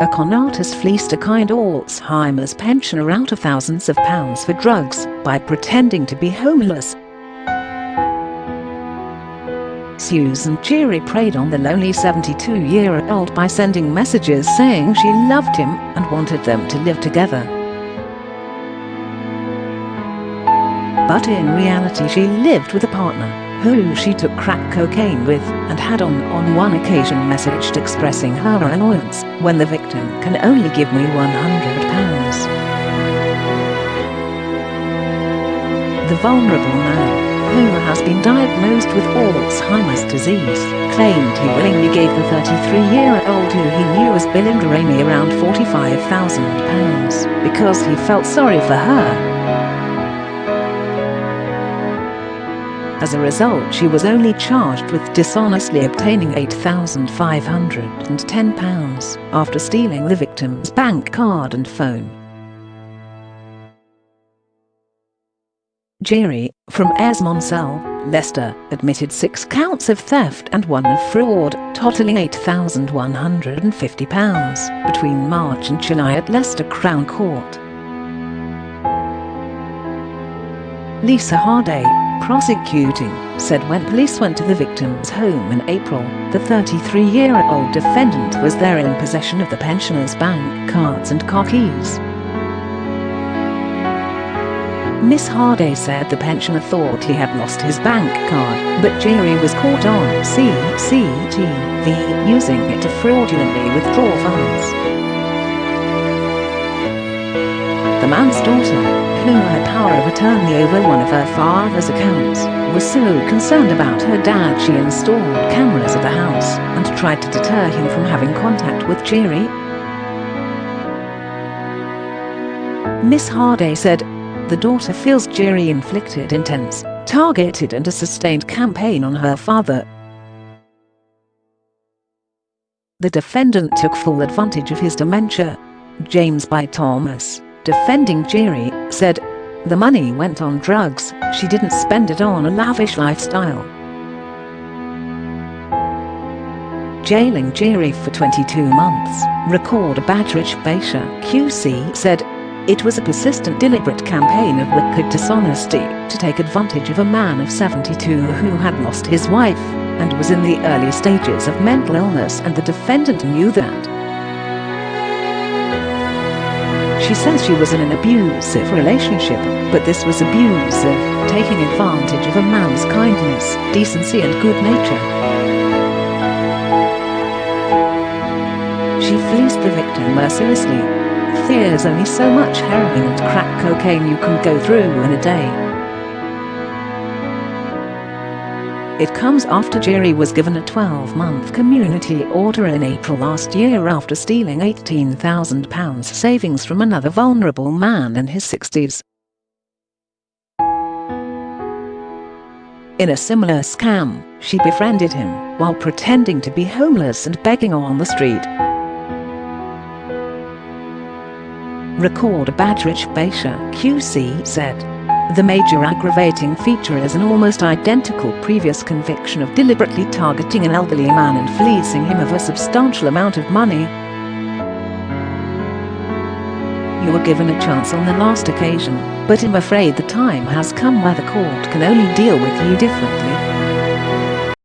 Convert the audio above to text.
A con artist fleeced a kind Alzheimer's pensioner out of thousands of pounds for drugs by pretending to be homeless. Susan Geary preyed on the lonely 72-year-old by sending messages saying she loved him and wanted them to live together. But in reality she lived with a partner, who she took crack cocaine with, and had on one occasion messaged expressing her annoyance when the victim can only give me £100. The vulnerable man, who has been diagnosed with Alzheimer's disease, claimed he willingly gave the 33-year-old who he knew as Belinda Amy around £45,000 because he felt sorry for her. As a result, she was only charged with dishonestly obtaining £8,510 after stealing the victim's bank card and phone. Geary, from Eyres Monsell, Leicester, admitted 6 counts of theft and 1 of fraud, totaling £8,150 between March and July at Leicester Crown Court. Lisa Harday, prosecuting, said when police went to the victim's home in April, the 33-year-old defendant was there in possession of the pensioner's bank cards and car keys. Miss Harday said the pensioner thought he had lost his bank card, but Geary was caught on CCTV using it to fraudulently withdraw funds. The man's daughter, who had power of attorney over one of her father's accounts, was so concerned about her dad she installed cameras at the house and tried to deter him from having contact with Geary. Miss Harday said, "The daughter feels Geary inflicted intense, targeted and a sustained campaign on her father." The defendant took full advantage of his dementia. James Bide-Thomas, defending Geary, said, "The money went on drugs, she didn't spend it on a lavish lifestyle." Jailing Geary for 22 months, recorder Bajraj Bhatia QC said, "It was a persistent, deliberate campaign of wicked dishonesty to take advantage of a man of 72 who had lost his wife and was in the early stages of mental illness, and the defendant knew that." She says she was in an abusive relationship, but this was abusive, taking advantage of a man's kindness, decency and good nature. She fleeced the victim mercilessly. There's only so much heroin and crack cocaine you can go through in a day. It comes after Geary was given a 12-month community order in April last year after stealing £18,000 savings from another vulnerable man in his 60s. In a similar scam, she befriended him while pretending to be homeless and begging on the street. Recorder Bajraj Bhatia QC said, "The major aggravating feature is an almost identical previous conviction of deliberately targeting an elderly man and fleecing him of a substantial amount of money. You were given a chance on the last occasion, but I'm afraid the time has come where the court can only deal with you differently."